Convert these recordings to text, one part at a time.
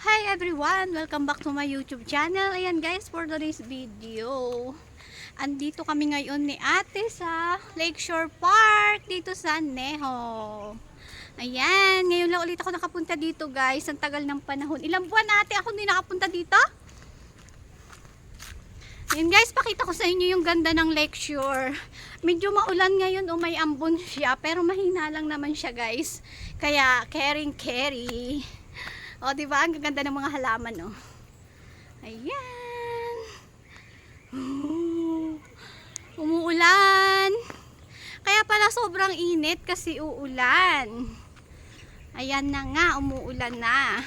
Hi everyone! Welcome back to my YouTube channel. Ayan guys, for today's video, andito kami ngayon ni ate sa Lakeshore Park dito sa Neho. Ayan, ngayon lang ulit ako nakapunta dito guys. Ang tagal ng panahon. Ilang buwan ate ako hindi nakapunta dito? Ayan guys, pakita ko sa inyo yung ganda ng Lakeshore. Medyo maulan ngayon o may ambon siya, pero mahina lang naman siya guys. Kaya carry. O, diba? Ang ganda ng mga halaman, oh. Ayan. Umuulan. Kaya pala sobrang init kasi uulan. Ayan na nga, umuulan na.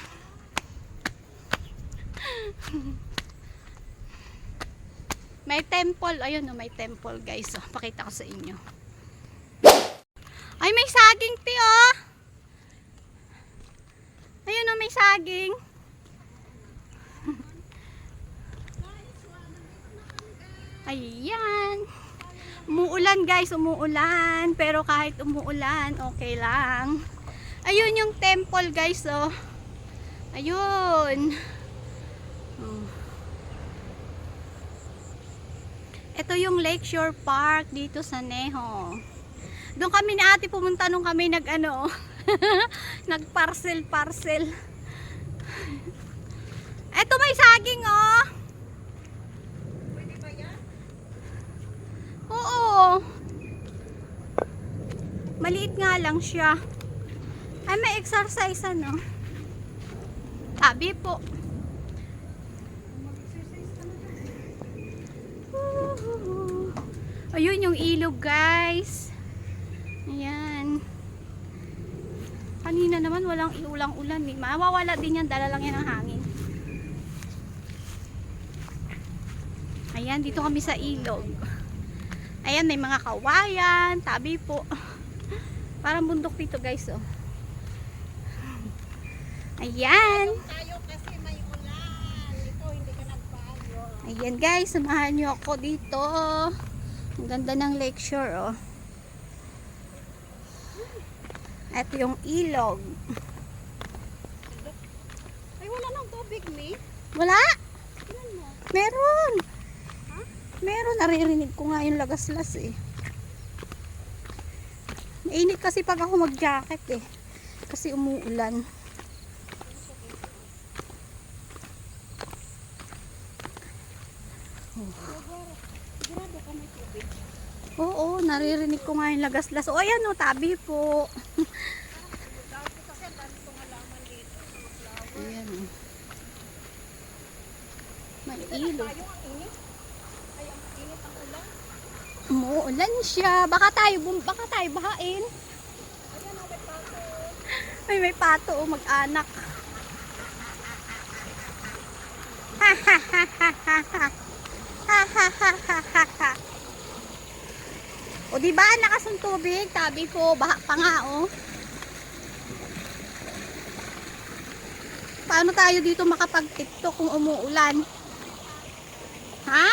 May temple. Ayun, oh, may temple, guys. Oh, pakita ko sa inyo. Ay, may saging, ti, oh. Ayun o, may saging. Ayan. Umuulan guys, umuulan. Pero kahit umuulan, okay lang. Ayun yung temple guys, oh. Ayun. Ito yung Lakeshore Park dito sa Neho. Doon kami ni ate pumunta nung kami nag-ano, nag-parcel. Eto may saging, oh. Pwede ba yan? Oo. Maliit nga lang siya. Ay, may exercise, ano. Tabi po. Ayun yung ilog, guys. Ayan. Kanina naman walang ulang-ulan, eh. Mawawala din yan, dala lang yan ng hangin. Ayan, dito kami sa ilog. Ayan, may mga kawayan, tabi po. Parang bundok dito guys, oh. Ayan. Tayo kasi may ulan. Ito hindi ka nagpaano. Ayan guys, samahan nyo ako dito. Ang ganda ng lakeshore, oh. Ito yung ilog. Ay, wala nang tubig, ni. Wala? Mo. Meron. Ha? Meron, naririnig ko nga yung lagaslas, eh. Mainit kasi pag ako mag-jacket, eh. Kasi umuulan. Grabe ka may tubig. Oo, naririnig ko nga yung lagaslas. O, ayan o, tabi po. Dami kasi ang dami kong halaman dito. Mga flower. Ayan o. May ilog. Tayo ang init. Ay, ang init ang ulan. Umuulan siya. Baka tayo bahain. Ayan, may pato. Ay, may pato o, mag-anak. Ha ha ha ha ha ha. Ha ha ha ha ha ha. O, diba, lakas ng tubig? Tabi po, baha pa nga, oh. Paano tayo dito makapag-tiktok kung umuulan? Ha?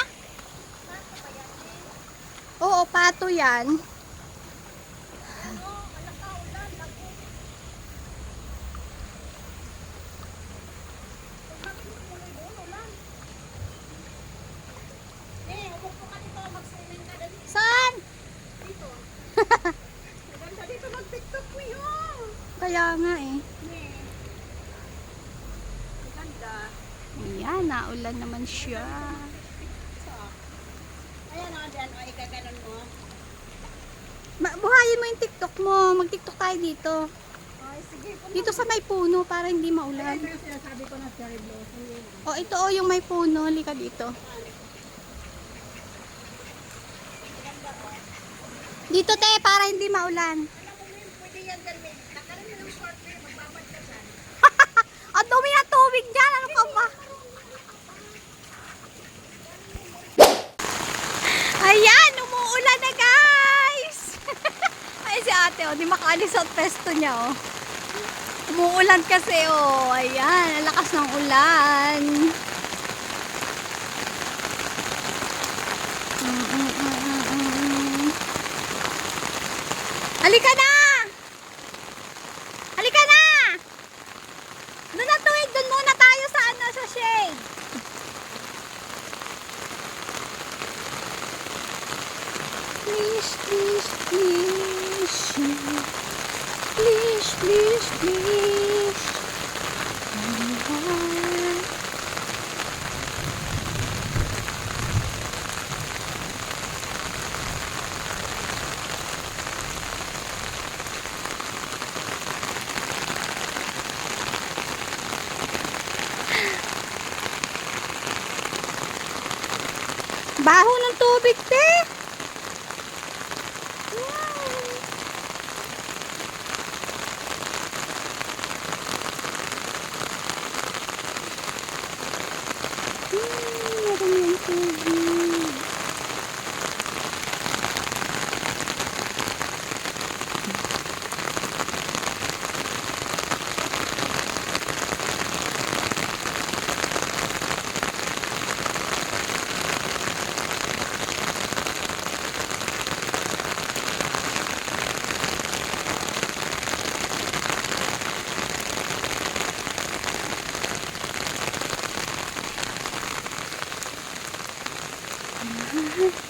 Oo, pato yan. Saan? Maganda dito mag-tiktok mo yun. Kaya nga eh. Maganda. Ayan, naulan naman siya. Ayan, o, dyan, o, ikaganon mo. Buhayin mo yung TikTok mo. Mag-TikTok tayo dito. Ay, sige. Dito sa may puno para hindi maulan. Ito yung sinasabi ko na cherry blossom. O, ito o yung may puno. Halika dito. Dito te, para hindi maulan. Alam mo, pwede yan dyan, may nakaroon mo ng short hair, magbabad ka dyan. Ang dumi ng tubig dyan. Ano ka ba? Ayan, umuulan na guys. Ay si ate, oh, di makaalis sa pesto niya, oh. Umuulan kasi, oh. Ayan, ang lakas ng ulan. Halika na! Halika na! Doon na tuwid, doon muna tayo shade. Please, please, please. Please, please, please. Baho ng tubig, te. Marami ang tubig.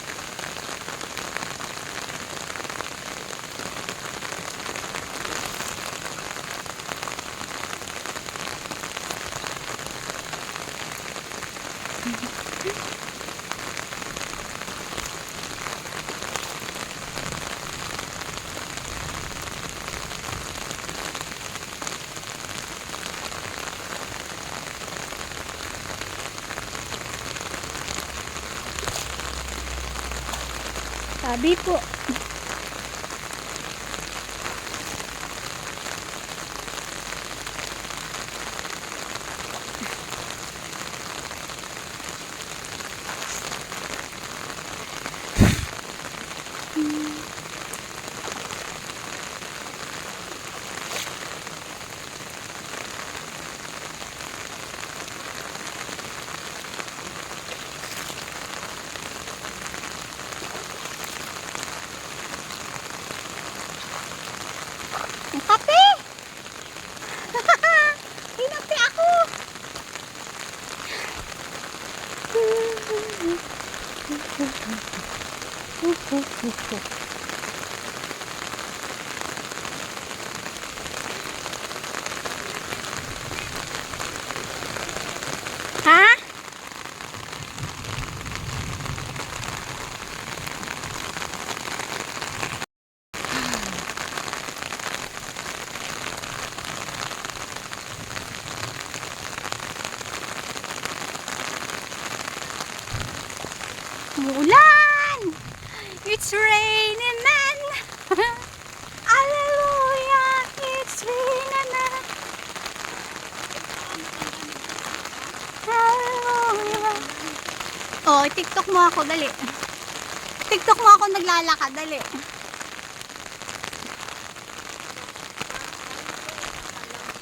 Sabi po. Ang kape! Hinapi ako! Ha? Umuulan! It's raining man! Hallelujah! It's raining man! Hallelujah! Oh, TikTok mo ako, dali. TikTok mo ako naglalakad, dali.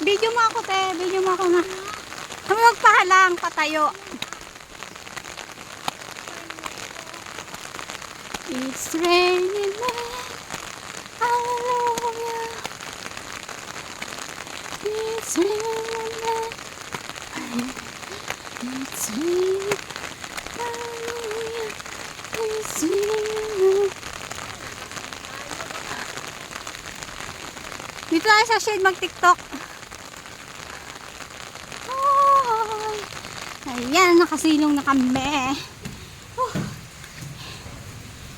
Video mo ako, te. Video mo ako na. Magpahalang, patayo. It's raining man, hallelujah. It's raining man, it's raining, hallelujah. It's raining. Dito tayo sa shade mag-TikTok. Oh, ayan, nakasilong na kami.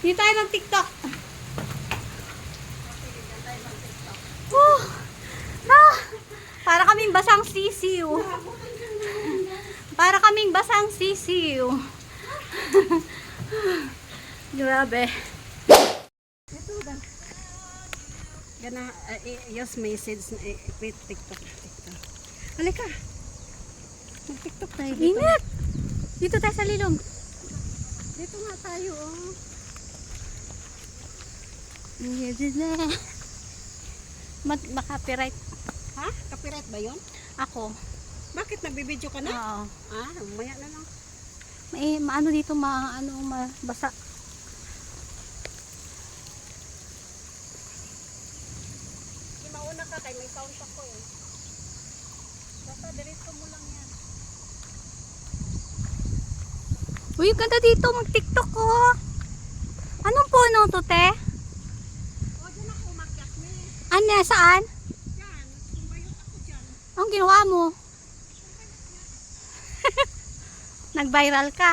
Dito tayo ng TikTok. Para kaming basang sisiw. Para kaming basang sisiw. Grabe. Ito ba? Gana, yes, message na TikTok. Halika. Mag-TikTok tayo dito. Ingat! Dito tayo sa lilong. Dito nga tayo, oh. Copyright Ha? Copyright ba yun? ako. Bakit nagbibideo ka na? Oo. Ah, umaya na lang. May maano dito, mabasa. Mauna ka kay may sound check ko eh. Basta diretso mo lang yan. Uy, ganda dito. Mag-tiktok ko. Anong puno to, te? O, dyan ako umakyat, me. Ano, saan? Yan, tumbayot ako dyan. Anong ginawa mo? Nag-viral ka.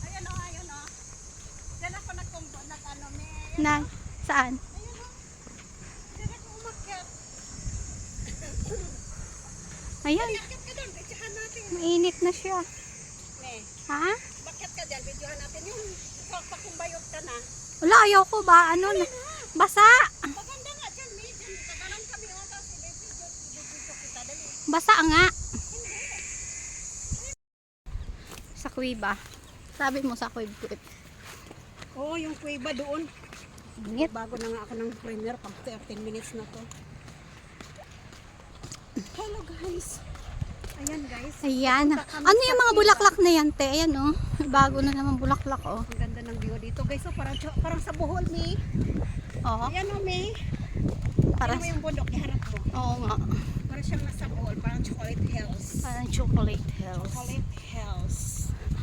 Ayan o, ayan o. Dyan ako nag-ano, me. Na, saan? Ayan o. Dyan ako umakyat. Ayan, Umakyat ka doon, videohan natin. mainit na siya. Me, Ha? umakyat ka dyan, videohan natin. Yung pakumbayot ka na. Wala, ayoko ba? Ano na? Basa! Maganda nga dyan, me. Dyan, kagalan kami o. Tapos video kita, dali. Basa nga. Sa kuiba. Sabi mo sa kuib-kuib. Oo, yung kuiba doon. Ingit. Bago na nga ako ng premier, pag 13 minutes na to. Hello guys. Ayan guys. Ayan. Ano yung mga bulaklak na yan, te? Ayan, oh. Bago na naman bulaklak, oh. Ang ganda ng view dito guys. So, parang sa Bohol, me. Oo. Ayan o, me. Para, Ayan mo yung bundok, iharap mo. oo nga. Parang siyang nasa Bohol, parang Chocolate Hills. Parang chocolate hills. Chocolate Hills.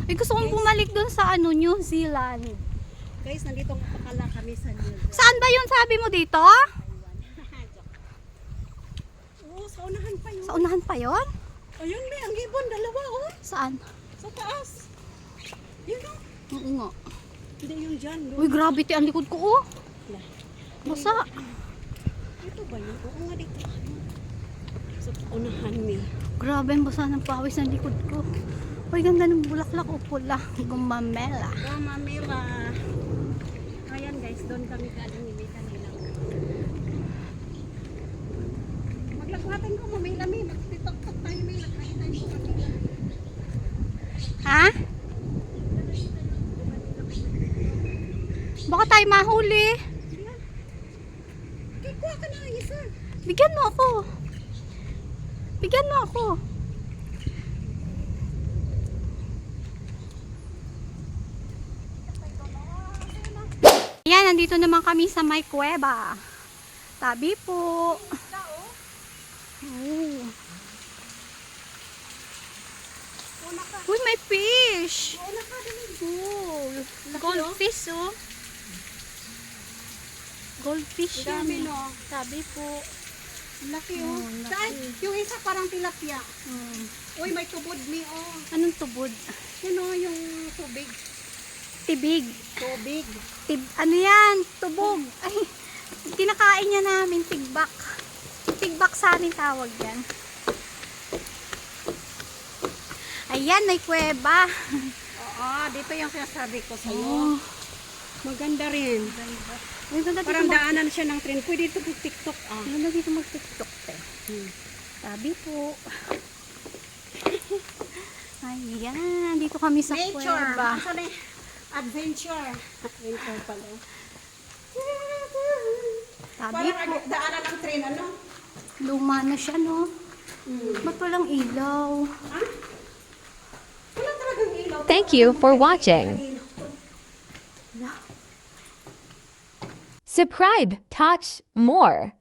Ay, gusto kong bumalik dun sa ano, New Zealand. Guys, nandito pakala kami sa New Zealand. Saan ba yun sabi mo dito? Oo, sa unahan pa yun. Sa unahan pa yun? Ayun, me. Ang ibon, dalawa oh. Saan? Sa taas. Yun o. Oo nga. Hindi yung dyan. Uy, gravity ang likod ko, oh. Basa. Ito ba yun? Oo nga dito. Sa unahan, me. Grabe ang basa ng pawis ng likod ko. Uy, ganda ng bulaklak, oh, pula. Gumamela. Mama Mila. Ayan guys, doon kami galing ni Mika nila. Maglagwatin ko, mamila mi. Magtitok-tok tayo mi. Nagkakita ko kanila. Ha? Baka tayo mahuli. Okay, kuha ka na isa. Bigyan mo ako. Bigyan mo ako. Ayan, nandito naman kami sa may kuweba. Tabi po. Oh. Una ka. Uy, may fish. Una ka. Dali. Oh, goldfish, oh. Goldfish Ang dami, yan. no? Tabi po. Ang laki oh. Oh, ang laki. Saan? Yung isa parang tilapia. Hmm. Uy, may tubod mi oh. Anong tubod? Yun oh, yung tubig. Tibig. Tubig. Ano yan? Tubog. Ay, kinakain niya namin. Tigbak. Tigbak sa amin tawag yan. Ayan, may kuweba. Oo, dito yung sinasabi ko sa'yo. Oh, Maganda rin. Uy, ganda Parang dito daanan siya ng train. Pwede dito mag-tiktok ah. Ganda dito mag-tiktok, te. Tabi po. Ayan, dito kami sa Nature. kuweba. Ano na adventure. Adventure pala. Tabi po. Parang daanan ng train, ano? Luma na siya, no? Ba't walang ilaw? Wala talagang ilaw. Thank you for watching. Subscribe, touch more.